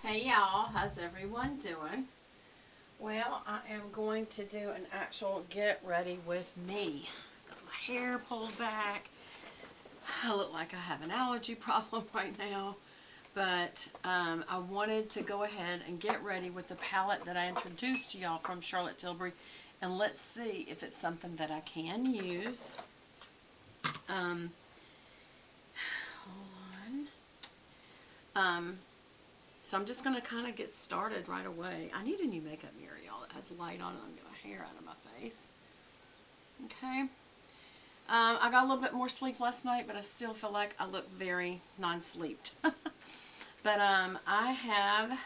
Hey y'all, how's everyone doing? Well, I am going to do an actual get ready with me. Got my hair pulled back. I look like I have an allergy problem right now. But I wanted to go ahead and get ready with the palette that I introduced to y'all from Charlotte Tilbury. And let's see if it's something that I can use. Hold on. So I'm just going to kind of get started right away. I need a new makeup mirror, y'all, that has light on it. I'm getting my hair out of my face. Okay. I got a little bit more sleep last night, but I still feel like I look very non-sleeped. But I have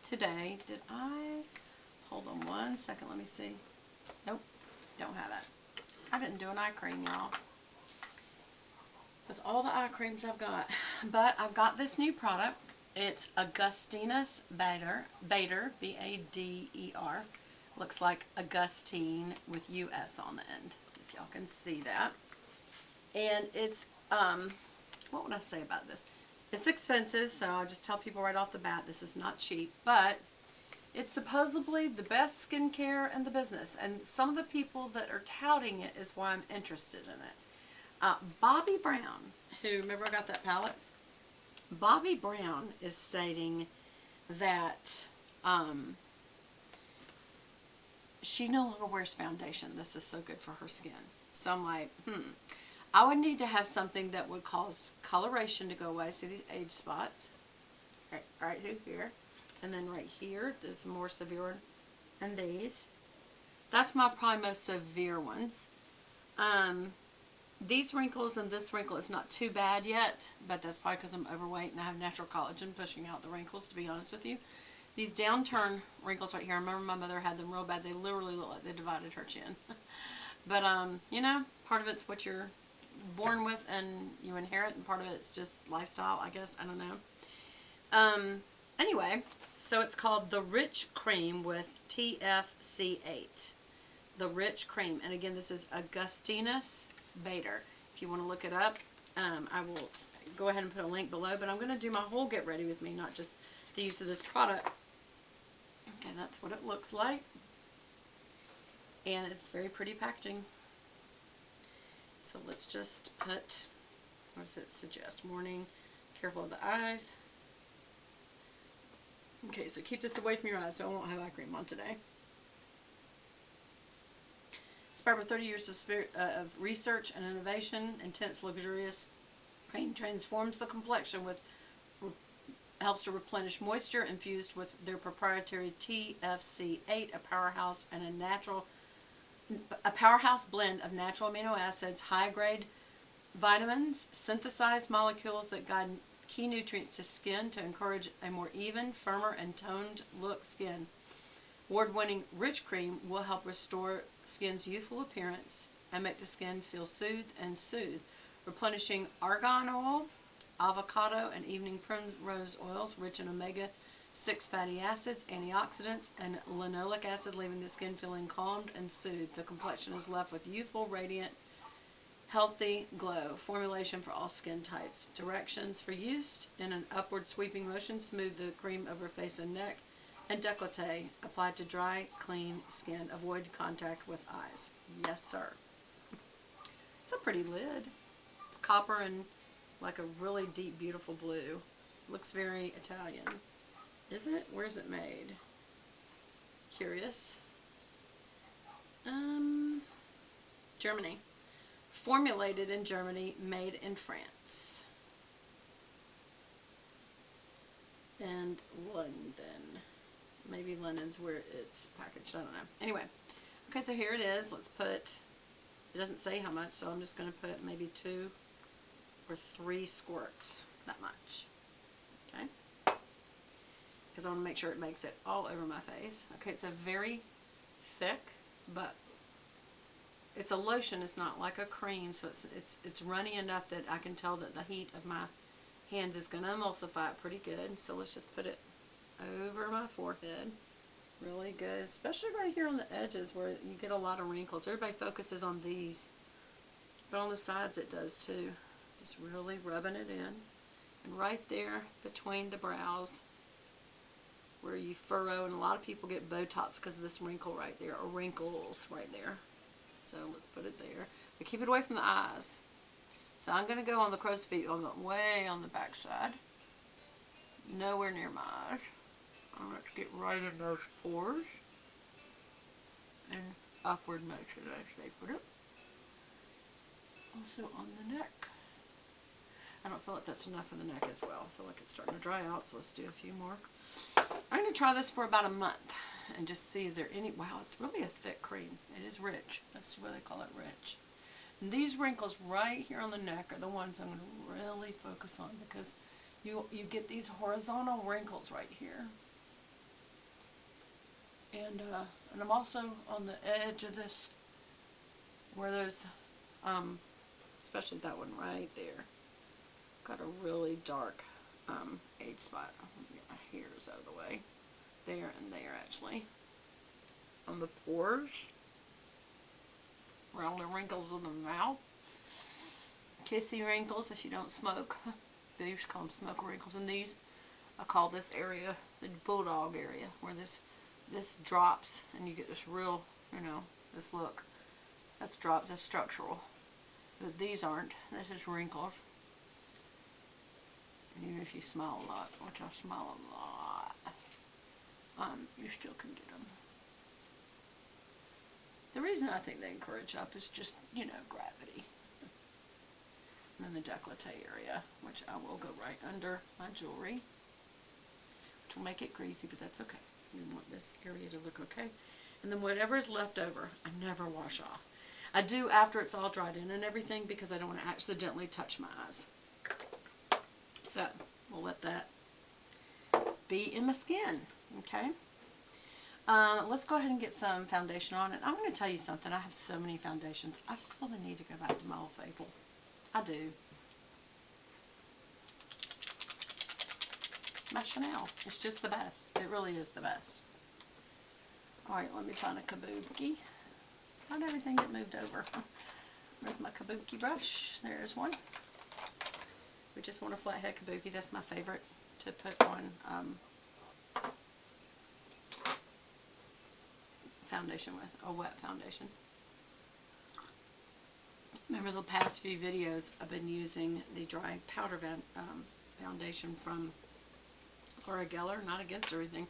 today, hold on one second, let me see. Nope, don't have it. I didn't do an eye cream, y'all. With all the eye creams I've got. But I've got this new product. It's Augustinus Bader, B-A-D-E-R. Looks like Augustine with U-S on the end, if y'all can see that. And it's, what would I say about this? It's expensive, so I'll just tell people right off the bat, this is not cheap, but it's supposedly the best skincare in the business. And some of the people that are touting it is why I'm interested in it. Bobbi Brown, who, remember I got that palette? Bobbi Brown is stating that she no longer wears foundation. This is so good for her skin. So I'm like, I would need to have something that would cause coloration to go away. See these age spots? Right here. And then right here, there's more severe. And these. That's my probably most severe ones. These wrinkles and this wrinkle is not too bad yet, but that's probably because I'm overweight and I have natural collagen pushing out the wrinkles, to be honest with you. These downturn wrinkles right here, I remember my mother had them real bad. They literally look like they divided her chin. But, you know, part of it's what you're born with and you inherit, and part of it's just lifestyle, I guess. I don't know. Anyway, so it's called the Rich Cream with TFC8. The Rich Cream. And again, this is Augustinus Bader. If you want to look it up, I will go ahead and put a link below, but I'm going to do my whole get ready with me, not just the use of this product. Okay, that's what it looks like. And it's very pretty packaging. So let's just put, what does it suggest? Morning, careful of the eyes. Okay, so keep this away from your eyes so I won't have eye cream on today. Inspired by 30 years of research and innovation, intense, luxurious cream transforms the complexion helps to replenish moisture infused with their proprietary TFC8, a powerhouse blend of natural amino acids, high-grade vitamins, synthesized molecules that guide key nutrients to skin to encourage a more even, firmer, and toned look skin. Award-winning Rich Cream will help restore skin's youthful appearance and make the skin feel soothed and soothed, replenishing argan oil, avocado, and evening primrose oils rich in omega-6 fatty acids, antioxidants, and linoleic acid, leaving the skin feeling calmed and soothed. The complexion is left with youthful, radiant, healthy glow. Formulation for all skin types. Directions for use: in an upward sweeping motion, smooth the cream over face and neck and décolleté. Applied to dry, clean skin. Avoid contact with eyes. Yes, sir. It's a pretty lid. It's copper and like a really deep, beautiful blue. Looks very Italian. Is it? Where's it made? Curious. Germany. Formulated in Germany, made in France. And London. Maybe London's where it's packaged. I don't know. Anyway. Okay, so here it is. Let's put, it doesn't say how much, so I'm just going to put maybe 2 or 3 squirts. That much. Okay? Because I want to make sure it makes it all over my face. Okay, it's a very thick, but it's a lotion. It's not like a cream, so it's runny enough that I can tell that the heat of my hands is going to emulsify it pretty good. So let's just put it over my forehead. Really good, especially right here on the edges where you get a lot of wrinkles. Everybody focuses on these, but on the sides it does too. Just really rubbing it in. And right there between the brows, where you furrow, and a lot of people get Botox because of this wrinkle right there, or wrinkles right there. So let's put it there. But keep it away from the eyes. So I'm going to go on the crow's feet way on the back side. Nowhere near my eyes. I'm going to get right in those pores. And upward motion, as they put it. Also on the neck. I don't feel like that's enough for the neck as well. I feel like it's starting to dry out, so let's do a few more. I'm going to try this for about a month and just see, is there any, wow, it's really a thick cream. It is rich. That's why they call it rich. And these wrinkles right here on the neck are the ones I'm going to really focus on, because you get these horizontal wrinkles right here. And I'm also on the edge of this, where there's, especially that one right there, got a really dark age spot. I'm going to get my hairs out of the way. There and there, actually. On the pores. Around the wrinkles of the mouth. Kissy wrinkles if you don't smoke. They used to call them smoker wrinkles. And these, I call this area the bulldog area, where this drops and you get this real, this look. That's drops, that's structural. But these aren't. This is wrinkles. And even if you smile a lot, which I smile a lot, you still can get them. The reason I think they encourage up is just, gravity. And then the décolleté area, which I will go right under my jewelry, which will make it greasy, but that's okay. We want this area to look okay. And then whatever is left over, I never wash off. I do after it's all dried in and everything, because I don't want to accidentally touch my eyes. So, we'll let that be in my skin, okay? Let's go ahead and get some foundation on. And I'm going to tell you something. I have so many foundations. I just feel the need to go back to my old faithful. I do. My Chanel. It's just the best. It really is the best. Alright, let me find a kabuki. How did everything get moved over? There's my kabuki brush. There's one. We just want a flathead kabuki. That's my favorite to put on foundation with, a wet foundation. Remember the past few videos I've been using the dry powder foundation from Laura Geller, not against everything.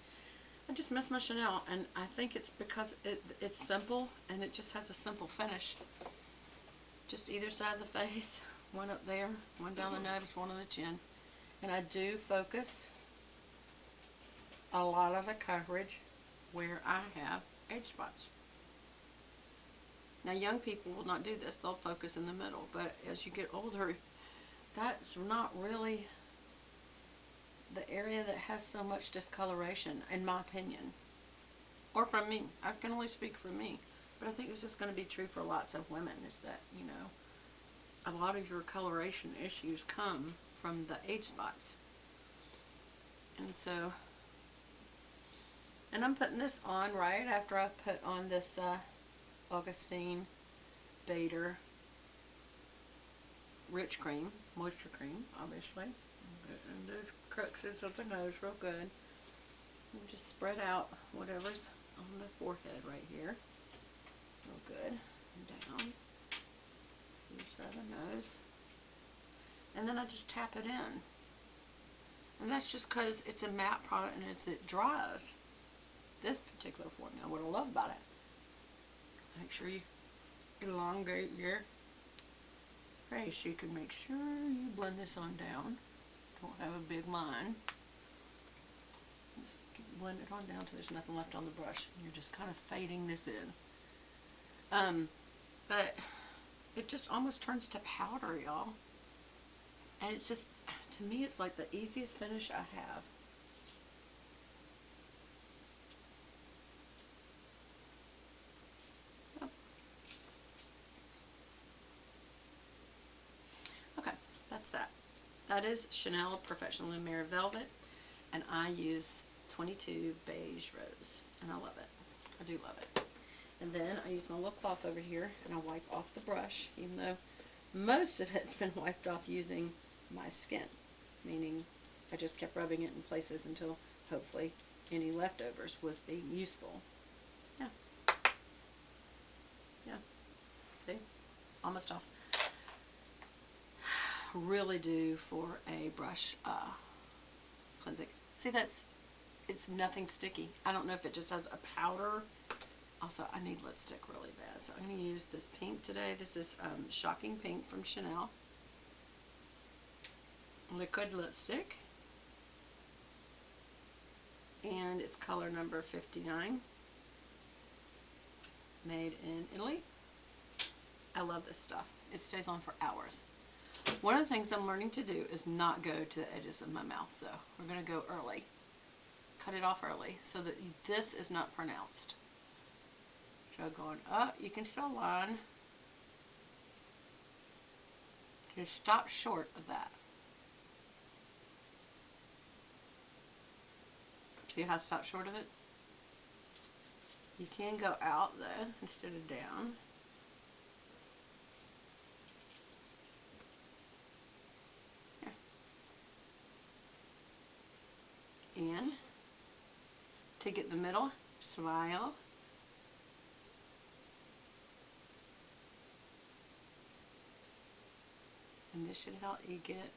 I just miss my Chanel, and I think it's because it's simple, and it just has a simple finish. Just either side of the face, one up there, one down the nose, one on the chin. And I do focus a lot of the coverage where I have age spots. Now young people will not do this, they'll focus in the middle, but as you get older, that's not really the area that has so much discoloration, in my opinion. Or from me. I can only speak for me. But I think this is going to be true for lots of women, is that, a lot of your coloration issues come from the age spots. And so, and I'm putting this on right after I put on this Augustinus Bader Rich Cream, Moisture Cream, obviously. And those cruxes of the nose real good. And just spread out whatever's on the forehead right here. Real good. And down. Each side of the nose. And then I just tap it in. And that's just because it's a matte product and it dries. This particular formula, what I love about it. Make sure you elongate your face so you can make sure you blend this on down. Don't have a big line. Just blend it on down till there's nothing left on the brush. You're just kind of fading this in. But it just almost turns to powder, y'all. And it's just, to me, it's like the easiest finish I have. Yep. Okay, that's that. That is Chanel Professional Lumiere Velvet, and I use 22 Beige Rose, and I love it. I do love it. And then I use my little cloth over here, and I wipe off the brush, even though most of it's been wiped off using my skin, meaning I just kept rubbing it in places until hopefully any leftovers was being useful. Yeah. Yeah. See? Almost off. Really due for a brush cleansing. See, it's nothing sticky. I don't know if it just has a powder. Also, I need lipstick really bad, so I'm going to use this pink today. This is Shocking Pink from Chanel. Liquid lipstick. And it's color number 59. Made in Italy. I love this stuff. It stays on for hours. One of the things I'm learning to do is not go to the edges of my mouth, so we're going to go early. Cut it off early so that this is not pronounced. So going up, you can still line. Just stop short of that. See how I stopped short of it? You can go out though, instead of down. Here. And to get the middle, smile. And this should help you get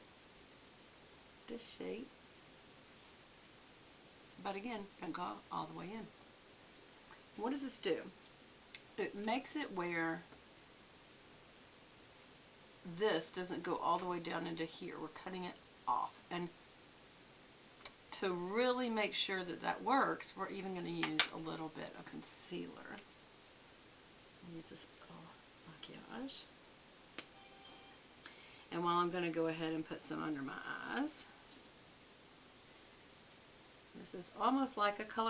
this shape. But again, don't go all the way in. What does this do? It makes it where this doesn't go all the way down into here. We're cutting it off. And to really make sure that that works, we're even going to use a little bit of concealer. I'll use this maquillage. And while I'm going to go ahead and put some under my eyes, this is almost like a color